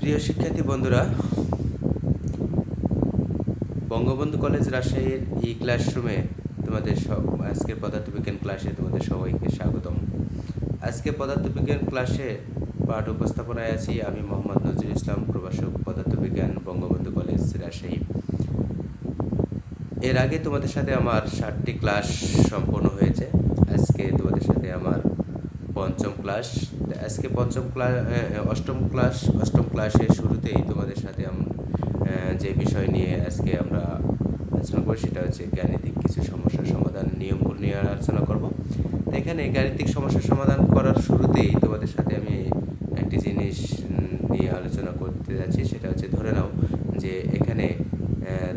প্রিয় শিক্ষার্থী বন্ধুরা, বঙ্গবন্ধু কলেজ রাজশাহীর এই ক্লাসরুমে তোমাদের আজকের পদার্থবিজ্ঞান ক্লাসে তোমাদের সবাইকে স্বাগতম। আজকে পদার্থবিজ্ঞান ক্লাসে পাঠ উপস্থাপনায় আছি আমি মোহাম্মদ নজরুল ইসলাম, প্রভাষক পদার্থবিজ্ঞান, বঙ্গবন্ধু কলেজ রাজশাহী। এর আগে তোমাদের সাথে আমার 7টি ক্লাস সম্পন্ন হয়েছে। আজকে তোমাদের সাথে আমার পঞ্চম ক্লাস। আজকে অষ্টম ক্লাসের শুরুতেই তোমাদের সাথে যে বিষয় নিয়ে আজকে আমরা আলোচনা করি সেটা হচ্ছে গাণিতিক কিছু সমস্যার সমাধান নিয়মগুলো নিয়ে আলোচনা করব। এখানে গাণিতিক সমস্যার সমাধান করার শুরুতেই তোমাদের সাথে আমি একটি জিনিস নিয়ে আলোচনা করতে যাচ্ছি, সেটা হচ্ছে ধরে নাও যে এখানে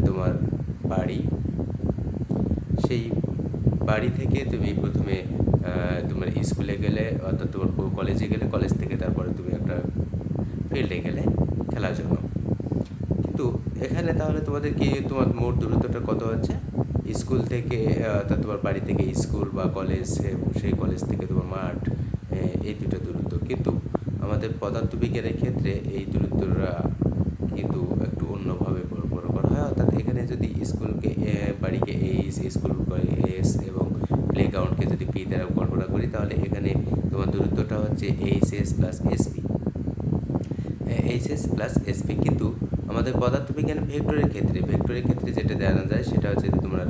তোমার বাড়ি, সেই বাড়ি থেকে তুমি প্রথমে তোমার স্কুলে গেলে, অর্থাৎ তোমার কলেজে গেলে, কলেজ থেকে তারপরে তুমি একটা ফিল্ডে গেলে খেলার জন্য। কিন্তু এখানে তাহলে তোমার মোট দূরত্বটা কত হচ্ছে? স্কুল থেকে অর্থাৎ তোমার বাড়ি থেকে স্কুল বা কলেজ, সেই কলেজ থেকে তোমার মাঠ, এই দুটো দূরত্ব। কিন্তু আমাদের পদার্থবিজ্ঞানের ক্ষেত্রে এই দূরত্বটা কিন্তু একটু অন্যভাবে বড় করা হয়। অর্থাৎ এখানে যদি স্কুলকে বাড়িকে এইচ, স্কুল এস এবং প্লেগ্রাউন্ডকে যদি পি দ্বারা কল্পনা করি, তাহলে এখানে তোমার দূরত্বটা হচ্ছে HS plus SP, HS plus SP. কিন্তু আমাদের পদার্থবিজ্ঞান ভেক্টরের ক্ষেত্রে যেটা জানা যায় সেটা হচ্ছে তোমার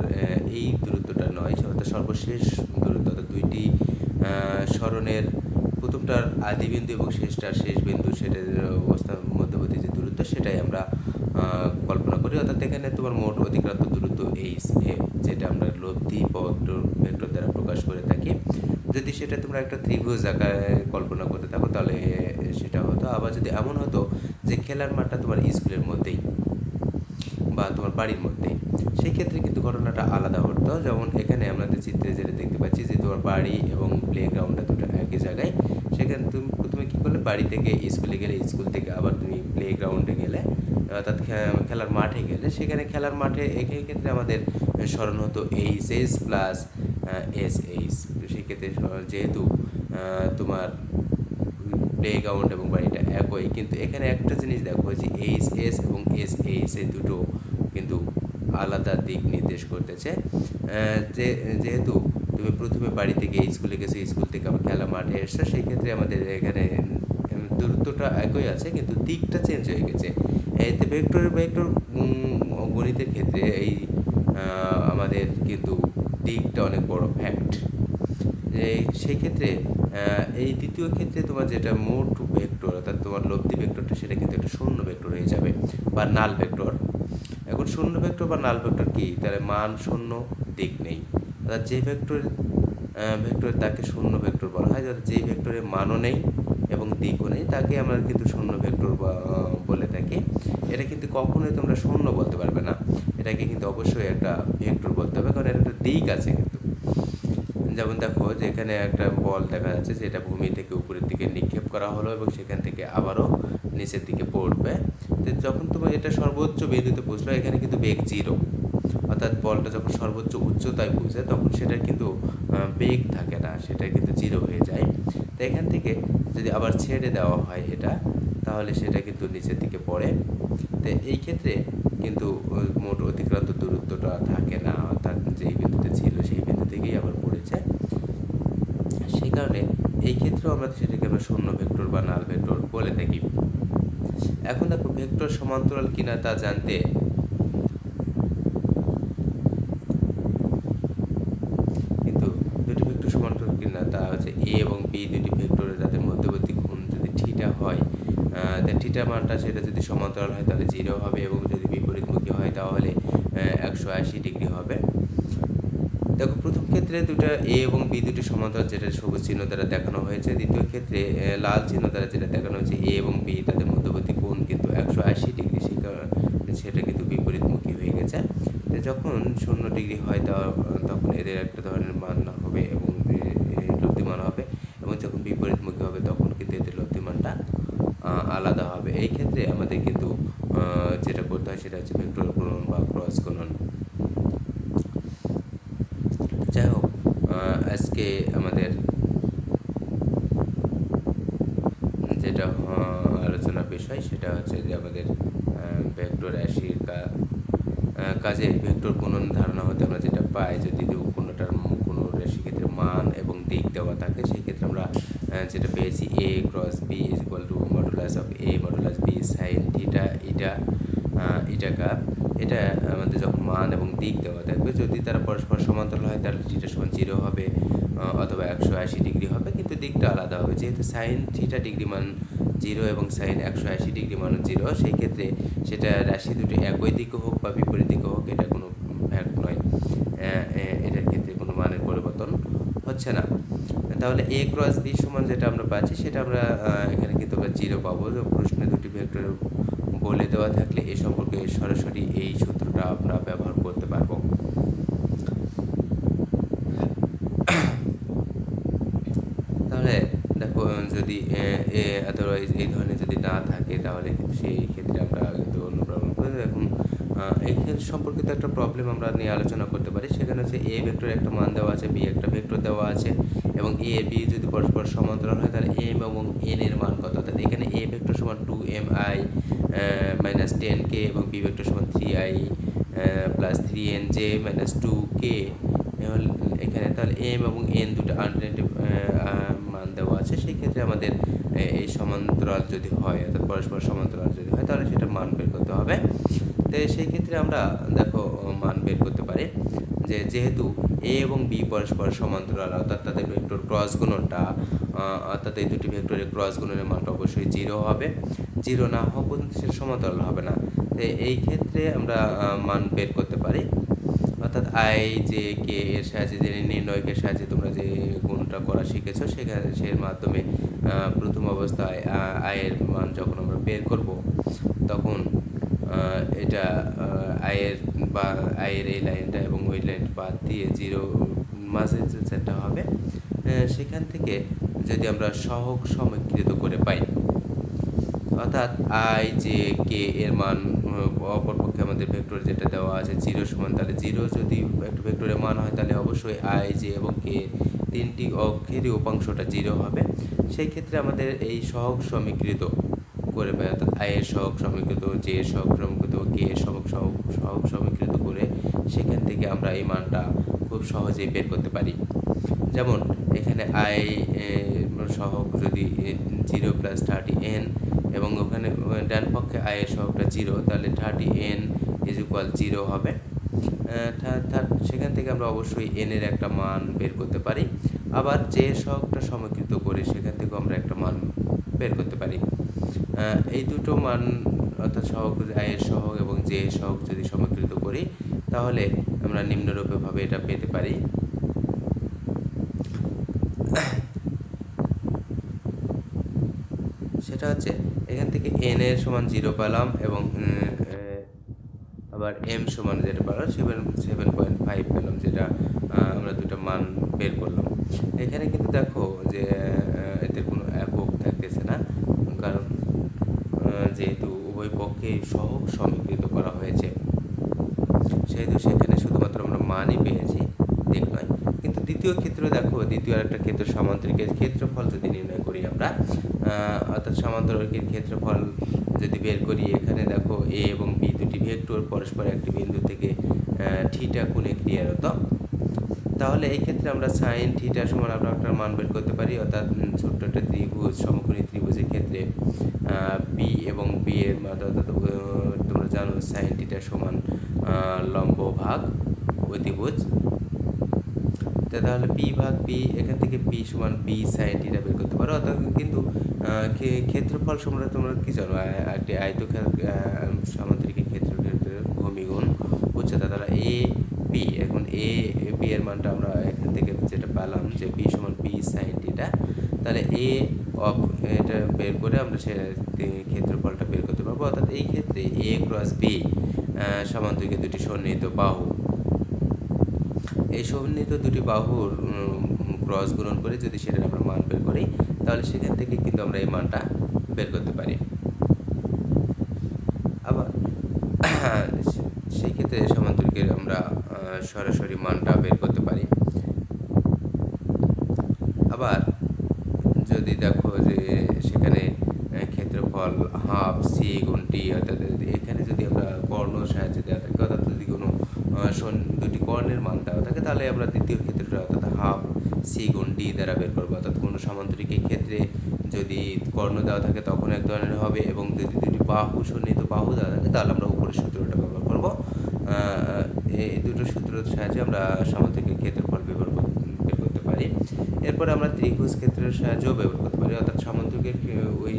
এই দূরত্বটা নয়, অর্থাৎ সর্বশেষ দূরত্ব, অর্থাৎ দুইটি সরণের প্রথমটার আদি বিন্দু এবং শেষটার শেষ বিন্দু, সেটার অবস্থার মধ্যবর্তী যে দূরত্ব, সেটাই আমরা কল্পনা করি। অর্থাৎ এখানে তোমার মোট অতিক্রান্ত দূরত্ব এইচ এ, যেটা আমরা লব্ধি ভেক্টর দ্বারা প্রকাশ করে থাকি। যদি সেটা তোমরা একটা ত্রিভুজ আকারে কল্পনা করতে থাকো তাহলে সেটা হতো। আবার যদি এমন হতো যে খেলার মাঠটা তোমার স্কুলের মধ্যেই বা তোমার বাড়ির মধ্যেই, সেই ক্ষেত্রে কিন্তু ঘটনাটা আলাদা হতো। যেমন এখানে আমাদের চিত্রে যেটা দেখতে পাচ্ছি যে তোমার বাড়ি এবং প্লে গ্রাউন্ডটা দুটো একই জায়গায়। সেখানে তুমি প্রথমে কী করলে, বাড়ি থেকে স্কুলে গেলে, স্কুল থেকে আবার তুমি প্লে গ্রাউন্ডে গেলে, অর্থাৎ খেলার মাঠে গেলে। সেখানে খেলার মাঠে এই ক্ষেত্রে আমাদের স্মরণ হতো এইচ প্লাস এস। সেক্ষেত্রে যেহেতু তোমার প্লে গ্রাউন্ড এবং বাড়িটা একই, কিন্তু এখানে একটা জিনিস দেখো যে এইচ এস এবং এস এইচ এই দুটো কিন্তু আলাদা দিক নির্দেশ করতেছে। যেহেতু তুমি প্রথমে বাড়ি থেকে স্কুলে গেছো, স্কুল থেকে আবার খেলা মাঠে এসছো, সেই ক্ষেত্রে আমাদের এখানে দূরত্বটা একই আছে কিন্তু দিকটা চেঞ্জ হয়ে গেছে। এতে ভেক্টর গণিতের ক্ষেত্রে এই আমাদের কিন্তু দিকটা অনেক বড় ফ্যাক্ট। সেই ক্ষেত্রে এই দ্বিতীয় ক্ষেত্রে তোমার যেটা মোট ভেক্টর, অর্থাৎ তোমার লব্ধি ভেক্টরটা, সেটা কিন্তু একটা শূন্য ভেক্টর হয়ে যাবে বা নাল ভেক্টর। এখন শূন্য ভেক্টর বা নাল ভেক্টর কি? তাহলে মান শূন্য, দিক নেই। অর্থাৎ যে ভেক্টর তাকে শূন্য ভেক্টর বলা হয়। অর্থাৎ যে ভেক্টরের মানও নেই এবং দিকও নেই তাকে আমরা কিন্তু শূন্য ভেক্টর বলে থাকি। এটা কিন্তু কখনোই তোমরা শূন্য বলতে পারবে না, এটাকে কিন্তু অবশ্যই একটা ভেক্টর বলতে হবে, কারণ এর একটা দিক আছে। কিন্তু যেমন দেখো যে এখানে একটা বল দেখা যাচ্ছে, যেটা ভূমি থেকে উপরের দিকে নিক্ষেপ করা হলো এবং সেখান থেকে আবারও নিচের দিকে পড়বে। তো যখন তোমার এটা সর্বোচ্চ বিন্দুতে পৌঁছলো, এখানে কিন্তু বেগ জিরো, অর্থাৎ বলটা যখন সর্বোচ্চ উচ্চতায় পৌঁছায় তখন সেটার কিন্তু বেগ থাকে না, সেটা কিন্তু জিরো হয়ে যায়। তো এখান থেকে যদি আবার ছেড়ে দেওয়া হয় এটা, তাহলে সেটা কিন্তু নিচের দিকে পড়ে। তো এই ক্ষেত্রে কিন্তু মোট অতিক্রান্ত দূরত্বটা থাকে না, অর্থাৎ যেই বিন্দুতে ছিল সেই বিন্দু থেকেই আবার পড়েছে। সেই কারণে এই ক্ষেত্রেও আমরা সেটাকে আমরা শূন্য ভেক্টর বা নাল ভেক্টর বলে থাকি। এখন দেখো ভেক্টর সমান্তরাল কিনা তা জানতে কিন্তু দুটি ভেক্টর সমান্তরাল কিনা তা হচ্ছে এ এবং বি দুটি ভেক্টরের যাদের মধ্যবর্তী কোণ যদি থিটা হয়, থিটা মানটা সেটা যদি সমান্তরাল হয় তাহলে 0 হবে, এবং যদি বিপরীতমুখী হয় তাহলে 180 ডিগ্রি হবে। দেখো প্রথম ক্ষেত্রে দুটো এ এবং বি দুটি সমান্তরাল, যেটা সবুজ চিহ্ন দ্বারা দেখানো হয়েছে। দ্বিতীয় ক্ষেত্রে লাল চিহ্ন দ্বারা যেটা দেখানো হয়েছে, এ এবং বি তাদের মধ্যবর্তী কোণ কিন্তু 180 ডিগ্রি, সেই কারণে সেটা কিন্তু বিপরীতমুখী হয়ে গেছে। যখন 0 ডিগ্রি হয় তখন এদের একটা ধরনের মান হবে এবং লব্ধিমান হবে, এবং যখন বিপরীতমুখী হবে তখন কিন্তু এদের লব্ধিমানটা আলাদা হবে। এই ক্ষেত্রে আমাদের কিন্তু যেটা করতে হয় সেটা হচ্ছে ভেক্টর গুণন বা ক্রস গুণন। যাই হোক, আজকে আমাদের যেটা আলোচনার বিষয়, সেটা হচ্ছে যে আমাদের ভেক্টর রাশির কাজে ভেক্টর গুণন ধারণা হতে আমরা যেটা পাই, যদি কোনোটার কোনো রাশির ক্ষেত্রে মান এবং দিক দেওয়া থাকে, সেই ক্ষেত্রে আমরা যেটা পেয়েছি a cross b is equal to modulus of a modulus b sine theta eta cup. এটা আমাদের যখন মান এবং দিক দেওয়া থাকবে, যদি তারা পরস্পর সমান্তরাল হয় তাহলে থিটা সমান 0 হবে অথবা 180 ডিগ্রি হবে, কিন্তু দিকটা আলাদা হবে। যেহেতু সাইন থিটা ডিগ্রি মান 0 এবং সাইন 180 ডিগ্রি মান 0, সেই ক্ষেত্রে সেটা রাশি দুটি একই দিকে হোক বা বিপরীত দিকে হোক, এটা কোনো ফ্যাক্ট নয়, এটার ক্ষেত্রে কোনো মানের পরিবর্তন হচ্ছে না। তাহলে a ক্রস b সমান যেটা আমরা পাচ্ছি, সেটা আমরা এখানে কিন্তু আমরা 0 পাবো। প্রশ্নে দুটি ভেক্টর বলে দেওয়া থাকলে এ সম্পর্কে সরাসরি এই সূত্রটা আমরা ব্যবহার করতে পারবো। তাহলে দেখো, যদি আদারওয়াইজ এই ধরনের যদি না থাকে, তাহলে সেই ক্ষেত্রে আমরা কিন্তু অন্য প্রবলেম করে। এখন এই ক্ষেত্রে সম্পর্কিত একটা প্রবলেম আমরা নিয়ে আলোচনা করতে পারি। সেখানে হচ্ছে a ভেক্টর একটা মান দেওয়া আছে, b একটা ভেক্টর দেওয়া আছে, এবং a b যদি পরস্পর সমান্তরাল হয় তাহলে m এবং n এর মান কত। অর্থাৎ এখানে a ভেক্টর সমান 2mi মাইনাস 10k এবং b ভেক্টর সমান 3i plus 3nj minus 2k এখানে। তাহলে m এবং n দুটো আনডিফাইন্ড মান দেওয়া আছে। সেই ক্ষেত্রে আমাদের এই সমান্তরাল যদি হয়, অর্থাৎ পরস্পর সমান্তরাল যদি হয়, তাহলে সেটা মান বের করতে হবে। তো সেই ক্ষেত্রে আমরা দেখো মান বের করতে পারি যে যেহেতু a এবং b পরস্পর সমান্তরাল, অর্থাৎ তাদের ভেক্টর ক্রস গুণনটা, অর্থাৎ এই দুটি ভেক্টরের ক্রস গুণনের মানটা অবশ্যই 0 হবে। 0 না হওয়া পর্যন্ত সেটা সমান্তরাল হবে না। তো এই ক্ষেত্রে আমরা মান বের করতে পারি, অর্থাৎ আই যে কে এর সাহায্যে, যে নির্ণয়কের সাহায্যে তোমরা যে গুণটা করা শিখেছো, সেখানে সে মাধ্যমে প্রথম অবস্থায় আয়ের মান যখন আমরা বের করব, তখন এটা আয়ের এই লাইনটা এবং ওই লাইনটা বাদ দিয়ে 0 মাঝে যে সেটটা হবে, সেখান থেকে যদি আমরা সহগ সমীকৃত করে পাই, অর্থাৎ আই যে কে এর মান অপরপক্ষে আমাদের ভেক্টর যেটা দেওয়া আছে 0 সমান, তাহলে 0 যদি একটা ভেক্টরের মান হয়, তাহলে অবশ্যই আই জে এবং কে তিনটি অক্ষেরই উপাংশটা 0 হবে। সেই ক্ষেত্রে আমাদের এই সহগ সমীকৃত করে পাই, অর্থাৎ আই এর সহগ সমীকৃত, জে এর সহগ সমীকৃত, কে এর সহগ সমীকৃত করে সেখান থেকে আমরা এই মানটা খুব সহজেই বের করতে পারি। যেমন এখানে আই সহগ যদি 0 প্লাস 30n এবং ওখানে ডান পক্ষে আই এর সহগটা 0, তাহলে 30n ইজ ইকুয়াল 0 হবে। সেখান থেকে আমরা অবশ্যই n এর একটা মান বের করতে পারি। আবার যে সহগটা সমীকৃত করে সেখান থেকে আমরা একটা মান বের করতে পারি। এই দুটো মান, অর্থাৎ সহগ আই এর সহগ এবং জে এর সহগ যদি সমীকৃত করি, তাহলে আমরা নিম্নরূপে ভাবে এটা পেতে পারি। সেটা হচ্ছে এখান থেকে n এর সমান 0 পেলাম, এবং আবার m সমান যেটা পেলাম 7.5 পেলাম, যেটা আমরা দুটো মান বের করলাম। এখানে কিন্তু দেখো যে এদের কোনো একক থাকতেছে না, কারণ যেহেতু উভয় পক্ষে সহগ সমীকৃত করা হয়েছে, সেহেতু সেখানে শুধুমাত্র আমরা মানই পেয়েছি, দিক নয়। কিন্তু দ্বিতীয় ক্ষেত্রে দেখো, দ্বিতীয় আরেকটা ক্ষেত্র সামান্তরিকের ক্ষেত্রফল যদি নির্ণয় করি আমরা, অর্থাৎ সামান্তরিকের ক্ষেত্রফল যদি বের করি, এখানে দেখো এ এবং বি দুটি ভেক্টর পরস্পর একটি বিন্দু থেকে থিটা কোণে ক্রিয়ারত, তাহলে এই ক্ষেত্রে আমরা সাইন থিটা সমান আমরা একটা মান বের করতে পারি। অর্থাৎ ছোট্ট একটা ত্রিভুজ, সমকোণী ত্রিভুজের ক্ষেত্রে বি এবং বি এর মান, অর্থাৎ তোমরা জানো সাইন থিটা সমান লম্ব ভাগ অতিভুজ। তাহলে বি ভাগ বি, এখান থেকে বি সমান বি সাইন থিটা বের করতে পারো। অর্থাৎ কিন্তু ক্ষেত্রফল সম্বন্ধে তোমরা কি জানো, একটি আয়তক্ষেত্র সামান্তরিকের ক্ষেত্রের ভূমিগুণ উচ্চতা, তাহলে এ বি, এখন এ বি এর মানটা আমরা এখান থেকে যেটা পেলাম যে বি সমান বি সাইন থিটা, তাহলে এ অফ এটা বের করে আমরা সে ক্ষেত্রফলটা বের করতে পারবো। অর্থাৎ এই ক্ষেত্রে এ ক্রস বি সামান্তরিকের দুটি সন্নিহিত বাহু, এই সন্নিহিত দুটি বাহুর ক্রস গুণন করে যদি সেটা আমরা মান বের করি, তাহলে সেখান থেকে কিন্তু আমরা এই মানটা বের করতে পারি। আবার সেই ক্ষেত্রে সমান্তরিকের আমরা সরাসরি মানটা বের করতে পারি। আবার যদি দেখো যে সেখানে ক্ষেত্রফল ক্ষেত্রফল হাফ সি গুণ ডি, অর্থাৎ এখানে যদি আমরা কর্ণ সাহায্যে দেওয়া থাকে, অর্থাৎ যদি কোনো দুটি কর্ণের মান দেওয়া থাকে, তাহলে আমরা দ্বিতীয় ক্ষেত্রটা অর্থাৎ হাফ সি গুণ ডি দ্বারা বের করবো। অর্থাৎ কোনো সমান্তরিকের ক্ষেত্রে যদি কর্ণ দেওয়া থাকে তখন এক ধরনের হবে, এবং যদি দুটি বাহু সন্নিহিত বাহু দেওয়া থাকে তাহলে আমরা উপরের সূত্রটা ব্যবহার করবো। এই দুটো সূত্রের সাহায্যে আমরা সমান্তরিকের ক্ষেত্রফল বের করতে পারি। এরপরে আমরা ত্রিভুজ ক্ষেত্রের সাহায্যেও ব্যবহার করতে পারি, অর্থাৎ সমান্তরিকের ওই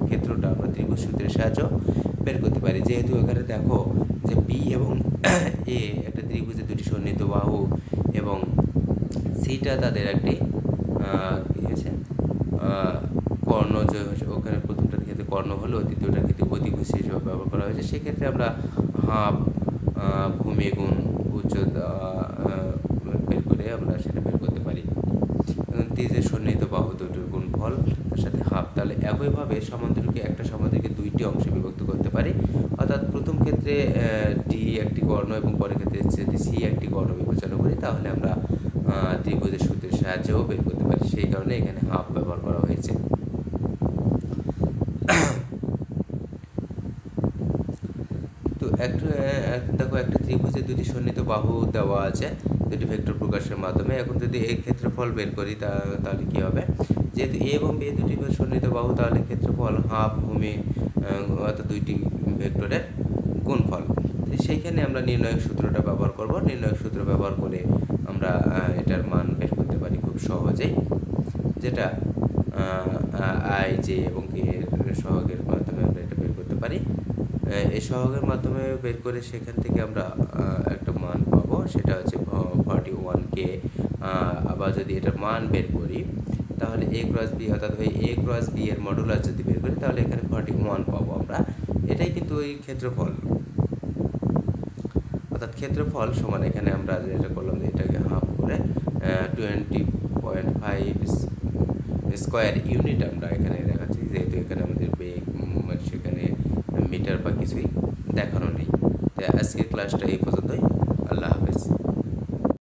ক্ষেত্রটা আমরা ত্রিভুজ সূত্রের সাহায্যেও বের করতে পারি। যেহেতু এখানে দেখো যে বি এবং এ একটা ত্রিভুজের দুটি সন্নিহিত বাহু, এবং সিটা তাদের একটি কী হয়েছে কর্ণ, যে ওখানে প্রথমটার ক্ষেত্রে কর্ণ হলো, দ্বিতীয়টার ক্ষেত্রে অতিভুজ হিসেবে ব্যবহার করা হয়েছে। সেক্ষেত্রে আমরা হাফ ভূমি গুণ উচ্চতা বের করে আমরা সেটা বের করতে পারি। ত্রিভুজের সন্নিহিত বাহু দুটোর গুণফল তার সাথে হাফ। তাহলে একইভাবে সমান্তরিকে একটা সমান্তরিকে দুইটি অংশে বিভক্ত করতে পারি, অর্থাৎ প্রথম ক্ষেত্রে ডি একটি কর্ণ এবং পরের ক্ষেত্রে যদি সি একটি কর্ণ বিবেচনা করি, তাহলে আমরা ত্রিভুজের সূত্রের সাহায্যেও বের করতে পারি। সেই কারণে এখানে হাফ ব্যবহার করা হয়েছে। তো দেখো একটা ত্রিভুজের দুটি সন্নিহিত বাহু দেওয়া আছে দুটি ভেক্টর প্রকাশের মাধ্যমে। এখন যদি এই ক্ষেত্রফল বের করি তাহলে কি হবে, যেহেতু এ এবং বি দুটি সন্নিহিত বাহু, তাহলে ক্ষেত্রফল হাফ ভূমি অর্থাৎ দুইটি ভেক্টরের গুণফল। সেইখানে আমরা নির্ণায়ক সূত্রটা ব্যবহার করব। নির্ণায়ক সূত্র ব্যবহার করে আমরা এটার মান বের করতে পারি খুব সহজেই, যেটা আই জে এবং কে এর সহগের মাধ্যমে আমরা এটা বের করতে পারি। এই সহগের মাধ্যমে বের করে সেখান থেকে আমরা একটা মান পাবো, সেটা হচ্ছে 41K। আবার যদি এটার মান বের করি তাহলে এ ক্রস বি, অর্থাৎ ওই এ ক্রস বি এর মডুলাস যদি বের করি তাহলে এখানে 41 পাবো আমরা। এটাই কিন্তু ওই ক্ষেত্রফল, অর্থাৎ ক্ষেত্রফল সমান এখানে আমরা যেটা করলাম যে এটাকে হাফ করে 20.5 স্কোয়ার ইউনিট আমরা এখানে দেখাচ্ছি, যেহেতু এখানে আমাদের বেগ সেখানে মিটার বা কিছুই দেখানো নেই। আজকের ক্লাসটা এই পর্যন্তই। আল্লাহ হাফেজ।